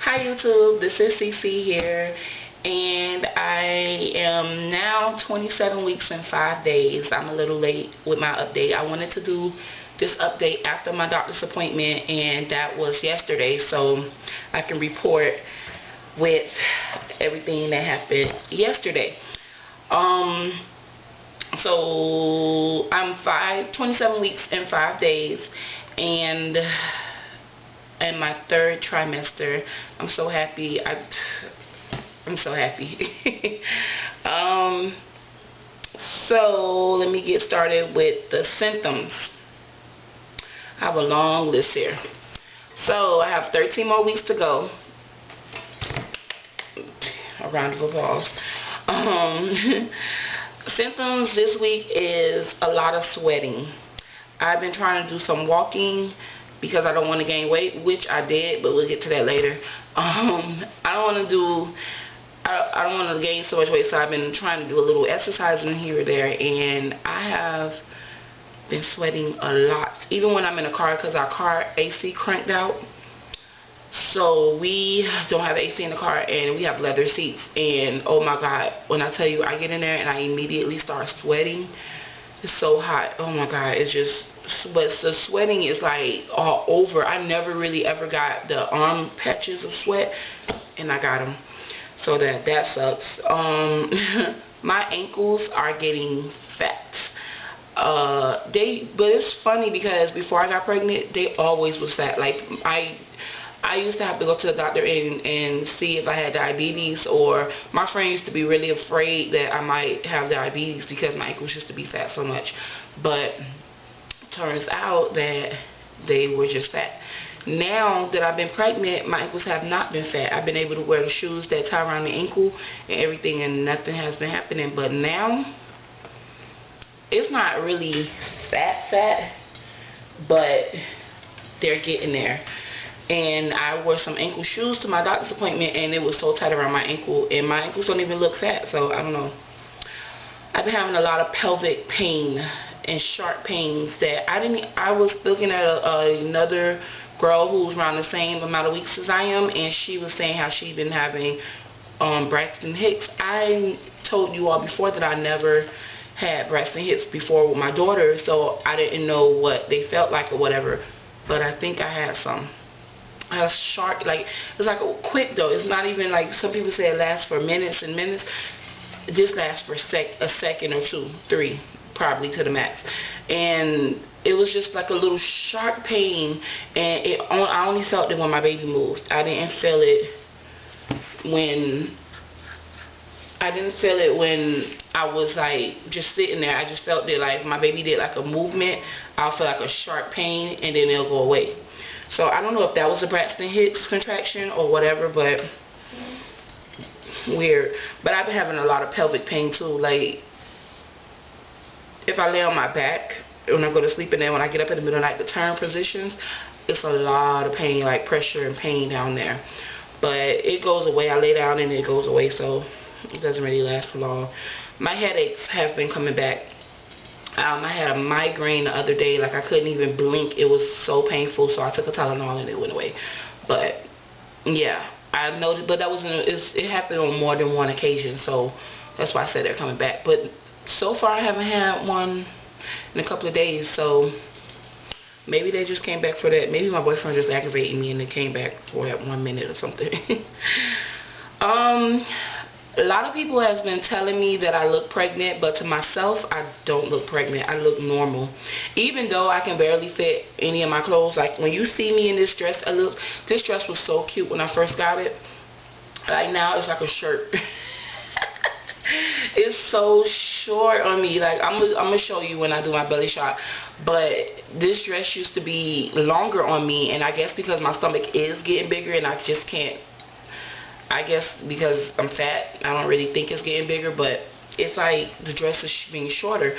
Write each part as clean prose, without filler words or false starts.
Hi YouTube, this is CC here, and I am now 27 weeks and 5 days. I'm a little late with my update. I wanted to do this update after my doctor's appointment, and that was yesterday, so I can report with everything that happened yesterday. So I'm 27 weeks and 5 days, and in my third trimester. I'm so happy. I'm so happy. So let me get started with the symptoms. I have a long list here. So I have 13 more weeks to go. A round of applause. Symptoms this week is a lot of sweating. I've been trying to do some walking because I don't want to gain weight, which I did, but we'll get to that later. I don't want to gain so much weight, so I've been trying to do a little exercising here or there, and I have been sweating a lot, even when I'm in a car, because our car AC cranked out. So we don't have AC in the car, and we have leather seats, and oh my god, when I tell you I get in there and I immediately start sweating, it's so hot. Oh my god, it's just, but the sweating is like all over. I never really ever got the arm patches of sweat, and I got them, so that sucks. My ankles are getting fat. But it's funny because before I got pregnant, they always was fat. Like I used to have to go to the doctor and see if I had diabetes, or my friend used to be really afraid that I might have diabetes because my ankles used to be fat so much. But turns out that they were just fat. Now that I've been pregnant, my ankles have not been fat. I've been able to wear the shoes that tie around the ankle and everything, and nothing has been happening. But now, it's not really fat, but they're getting there. And I wore some ankle shoes to my doctor's appointment, and it was so tight around my ankle, and my ankles don't even look fat, so I don't know. I've been having a lot of pelvic pain and sharp pains that I was looking at another girl who was around the same amount of weeks as I am, and she was saying how she'd been having Braxton Hicks. I told you all before that I never had Braxton Hicks before with my daughter, so I didn't know what they felt like or whatever, but I think I had some. I have sharp, like, it's like a quick though. It's not even like some people say it lasts for minutes and minutes. This lasts for a second or two, 3 probably to the max. And it was just like a little sharp pain, and I only felt it when my baby moved. I didn't feel it when I was like just sitting there. I just felt it like my baby did like a movement, I'll feel like a sharp pain, and then it'll go away. So I don't know if that was a Braxton Hicks contraction or whatever, but weird. But I've been having a lot of pelvic pain too. Like, if I lay on my back when I go to sleep, and then when I get up in the middle of the night to turn positions, it's a lot of pain, like pressure and pain down there. But it goes away. I lay down and it goes away, so it doesn't really last for long. My headaches have been coming back. I had a migraine the other day, like I couldn't even blink. It was so painful, so I took a Tylenol and it went away. But yeah, I noticed, but that was it happened on more than one occasion, so that's why I said they're coming back. But so far I haven't had one in a couple of days, so maybe they just came back for that. Maybe my boyfriend just aggravated me and they came back for that 1 minute or something. A lot of people have been telling me that I look pregnant, but to myself, I don't look pregnant. I look normal. Even though I can barely fit any of my clothes. Like, when you see me in this dress, this dress was so cute when I first got it. Like, now it's like a shirt. It's so short on me. Like, I'm gonna show you when I do my belly shot. But this dress used to be longer on me, and I guess because my stomach is getting bigger and I just can't, I guess because I'm fat, I don't really think it's getting bigger, but it's like the dress is being shorter.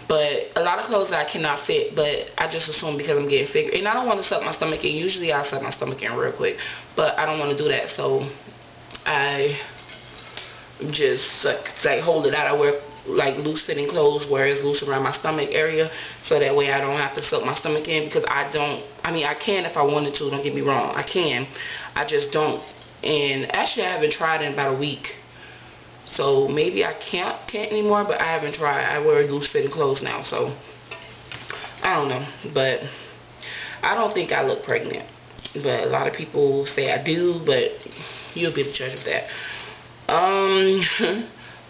But a lot of clothes I cannot fit, but I just assume because I'm getting bigger. And I don't want to suck my stomach in. Usually I suck my stomach in real quick, but I don't want to do that, so I just like hold it out. I wear like loose fitting clothes where it's loose around my stomach area, so that way I don't have to suck my stomach in, because I mean I can if I wanted to, don't get me wrong, I can, I just don't And actually I haven't tried in about a week. So maybe I can't anymore, but I haven't tried. I wear loose fitting clothes now, so I don't know. But I don't think I look pregnant. But a lot of people say I do, but you'll be the judge of that.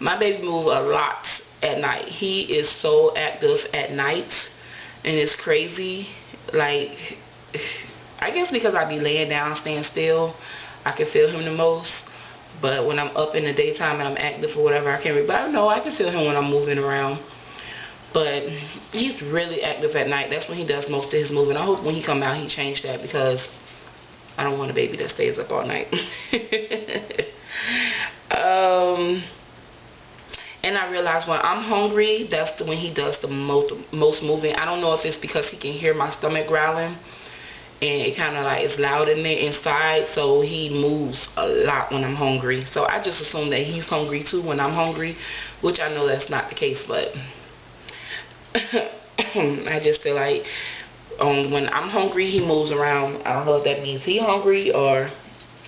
My baby move a lot at night. He is so active at night, and it's crazy. Like, I guess because I be laying down, staying still, I can feel him the most. But when I'm up in the daytime and I'm active or whatever, I can't really. But I know I can feel him when I'm moving around. But he's really active at night. That's when he does most of his moving. I hope when he come out he change that, because I don't want a baby that stays up all night. And I realize when I'm hungry, that's when he does the most moving. I don't know if it's because he can hear my stomach growling, and it kind of like is loud in there inside, so he moves a lot when I'm hungry. So I just assume that he's hungry too when I'm hungry, which I know that's not the case, but I just feel like when I'm hungry, he moves around. I don't know if that means he's hungry or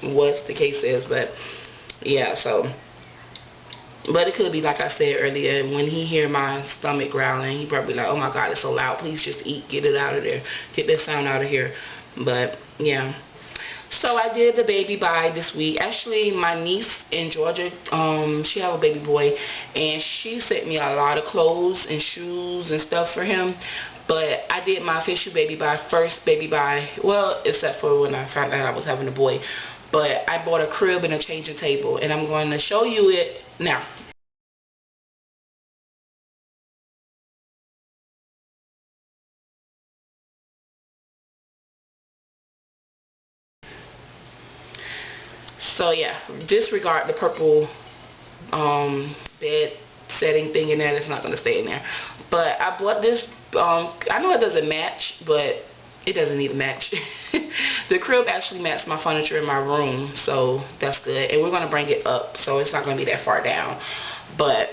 what the case is, but yeah, so. But it could be, like I said earlier, when he hear my stomach growling, he probably like, oh my God, it's so loud. Please just eat. Get it out of there. Get that sound out of here. But, yeah. So I did the baby buy this week. Actually, my niece in Georgia, she have a baby boy, and she sent me a lot of clothes and shoes and stuff for him. But I did my official baby buy, first baby buy, well, except for when I found out I was having a boy. But I bought a crib and a changing table, and I'm going to show you it now. So yeah, disregard the purple bed setting thing in there. That's not going to stay in there. But I bought this, I know it doesn't match, but it doesn't need a match. The crib actually matched my furniture in my room, so that's good. And we're going to bring it up, so it's not going to be that far down. But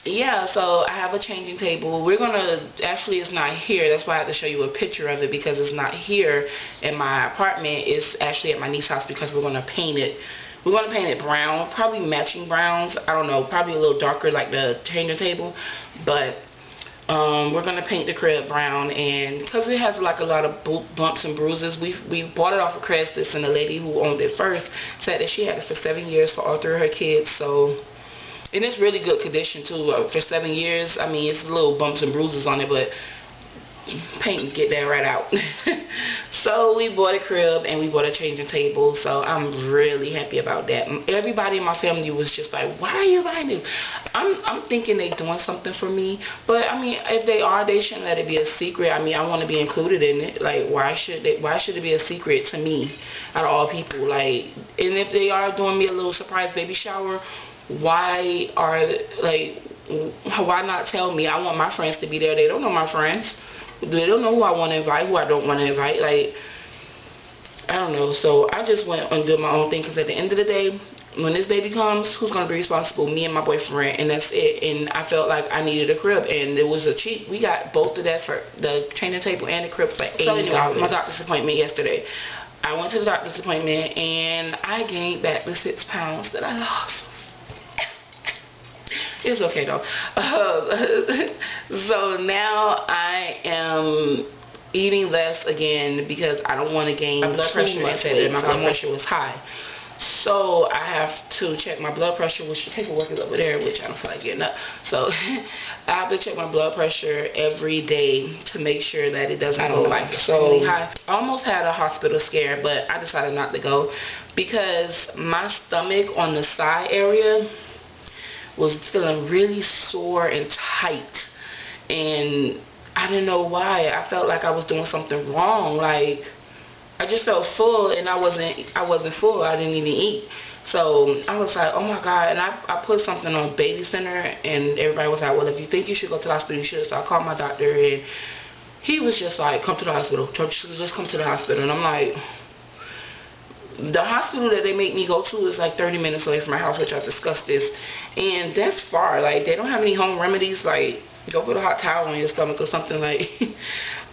yeah, so I have a changing table. We're going to, actually it's not here. That's why I have to show you a picture of it, because it's not here in my apartment. It's actually at my niece's house, because we're going to paint it. We're going to paint it brown, probably matching browns. I don't know, probably a little darker like the changing table. But we're going to paint the crib brown, and because it has like a lot of bumps and bruises, we bought it off of Craigslist, and the lady who owned it first said that she had it for 7 years for all three of her kids. So, and it's really good condition too. For 7 years, I mean, it's little bumps and bruises on it, but paint and get that right out. So we bought a crib and we bought a changing table, so I'm really happy about that. Everybody in my family was just like, why are you buying this? I'm thinking they doing something for me, but I mean, if they are, they shouldn't let it be a secret. I mean, I want to be included in it. Like, why should it be a secret to me out of all people? Like, and if they are doing me a little surprise baby shower, why not tell me? I want my friends to be there. They don't know my friends. They don't know who I want to invite, who I don't want to invite. Like, I don't know. So I just went and did my own thing, because at the end of the day, when this baby comes, who's going to be responsible? Me and my boyfriend, and that's it. And I felt like I needed a crib, and it was a cheap. We got both of that, for the changing table and the crib, for $80. So anyway, my doctor's appointment yesterday. I went to the doctor's appointment, and I gained back the 6 pounds that I lost. It's okay though. So now I am eating less again, because I don't want to gain my blood pressure. My blood pressure was high, so I have to check my blood pressure, which the paperwork is over there, which I don't feel like getting up. So I have to check my blood pressure every day to make sure that it doesn't go like extremely high. I almost had a hospital scare, but I decided not to go, because my stomach on the side area was feeling really sore and tight, and I didn't know why. I felt like I was doing something wrong. Like, I just felt full, and I wasn't full. I didn't even eat. So I was like, oh my God. And I put something on Baby Center, and everybody was like, well, if you think you should go to the hospital, you should. So I called my doctor, and he was just like, come to the hospital. Just come to the hospital. And I'm like, the hospital that they make me go to is like 30 minutes away from my house, which I've discussed this, and that's far. Like, they don't have any home remedies, like go put a hot towel on your stomach or something, like.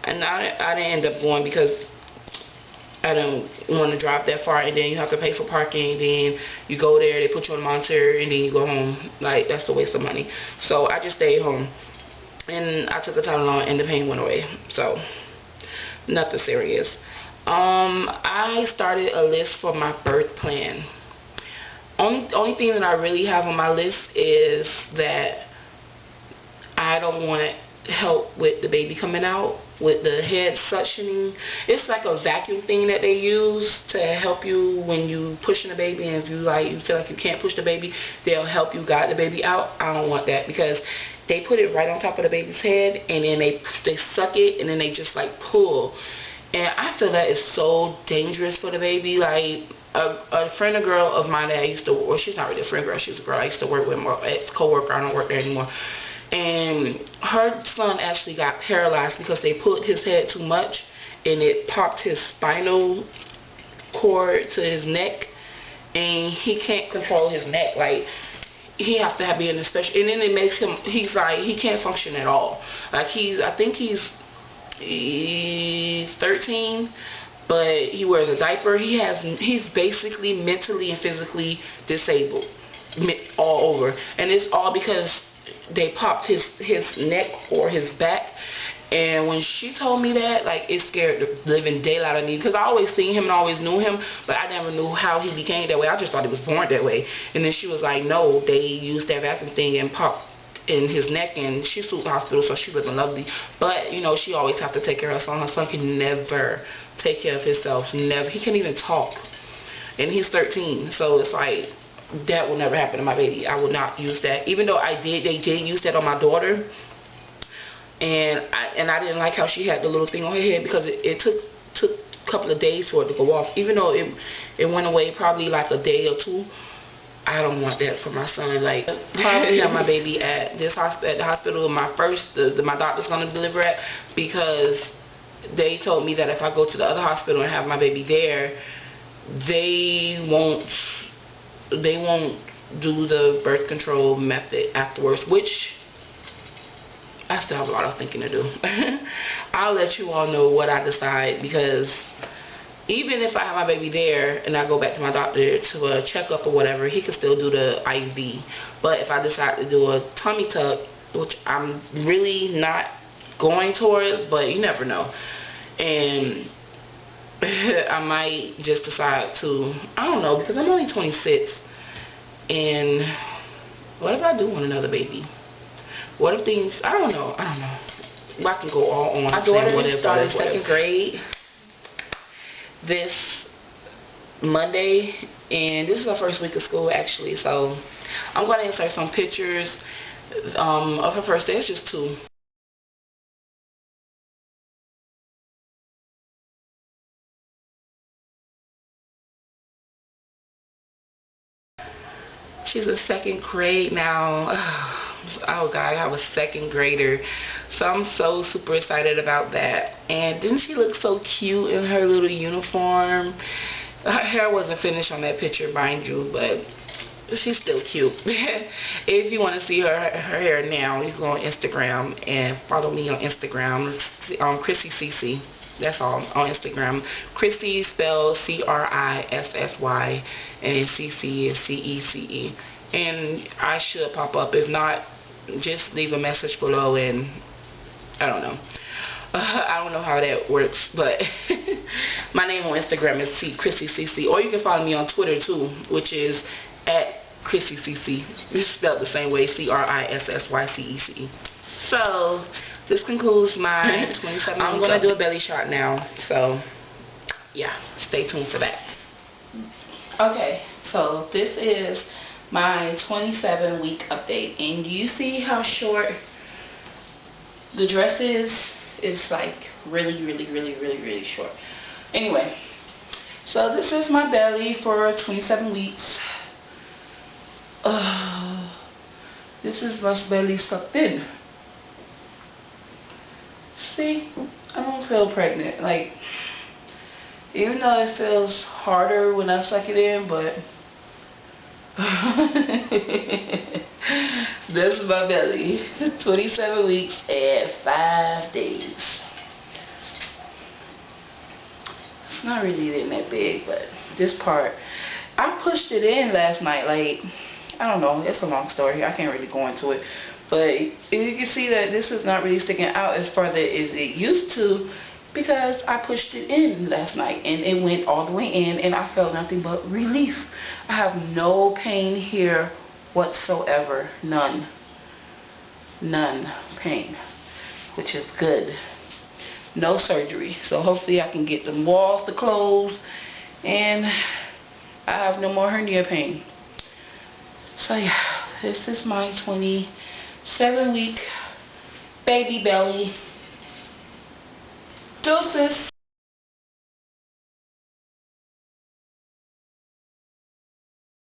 And I didn't end up going, because I don't want to drive that far, and then you have to pay for parking. Then you go there, they put you on the monitor, and then you go home. Like, that's a waste of money. So I just stayed home, and I took a Tylenol, and the pain went away. So nothing serious. I started a list for my birth plan. Only thing that I really have on my list is that I don't want help with the baby coming out with the head suctioning. It's like a vacuum thing that they use to help you when you pushing the baby, and if you feel like you can't push the baby, they'll help you guide the baby out. I don't want that, because they put it right on top of the baby's head, and then they suck it, and then they just like pull, and I feel that is so dangerous for the baby. Like a girl of mine that I used to, well, she's not really a friend girl, she's a girl I used to work with, more ex-co-worker, I don't work there anymore. And her son actually got paralyzed because they put his head too much, and it popped his spinal cord to his neck, and he can't control his neck. Like, he has to be in a special, and then it makes him, he's like, he can't function at all. Like, I think he's 13, but he wears a diaper. He's basically mentally and physically disabled all over, and it's all because they popped his neck or his back. And when she told me that, like, it scared the living daylight out of me, because I always seen him and always knew him, but I never knew how he became that way. I just thought he was born that way. And then she was like, no, they used that vacuum thing and popped in his neck, and she sued the hospital, so she living lovely. But you know, she always have to take care of her son. Her son can never take care of himself. Never. He can't even talk, and he's 13. So it's like, that will never happen to my baby. I will not use that. Even though they did use that on my daughter, and I didn't like how she had the little thing on her head, because it took a couple of days for it to go off. Even though it went away probably like a day or two, I don't want that for my son. Like, probably have my baby at the hospital my doctor's gonna deliver at, because they told me that if I go to the other hospital and have my baby there, they won't do the birth control method afterwards, which I still have a lot of thinking to do. I'll let you all know what I decide, because even if I have my baby there and I go back to my doctor to a checkup or whatever, he can still do the IV. But if I decide to do a tummy tuck, which I'm really not going towards, but you never know, and I might just decide to, I don't know, because I'm only 26, and what if I do want another baby? What if things, I don't know. I can go all on. My daughter started second grade this Monday, and this is her first week of school actually, so I'm going to insert some pictures of her first day. It's just 2. She's in second grade now. Oh God, I have a second grader, so I'm so super excited about that. And didn't she look so cute in her little uniform? Her hair wasn't finished on that picture, mind you, but she's still cute. If you want to see her hair now, you can go on Instagram and follow me on Instagram, Chrissy CC. That's all on Instagram. Chrissy spelled CRISSY, and CC is CECE. And I should pop up. If not, just leave a message below, and I don't know. I don't know how that works, but my name on Instagram is Chrissy CC, or you can follow me on Twitter too, which is @ChrisssyCC. It's spelled the same way, CRISSYCECE. So this concludes my 27. I'm gonna do a belly shot now, so yeah, stay tuned for that. Okay, so this is my 27-week update, and do you see how short the dress is? It's like really short. Anyway, so this is my belly for 27 weeks. This is my belly sucked in. See, I don't feel pregnant. Like, even though it feels harder when I suck it in, but this is my belly. 27 weeks and 5 days. It's not really that big, but this part, I pushed it in last night. Like, I don't know. It's a long story. I can't really go into it. But you can see that this is not really sticking out as far as it used to, because I pushed it in last night and it went all the way in and I felt nothing but relief. I have no pain here whatsoever. None pain, which is good. No surgery. So hopefully I can get the walls to close and I have no more hernia pain. So yeah, this is my 27-week baby belly. Deuces.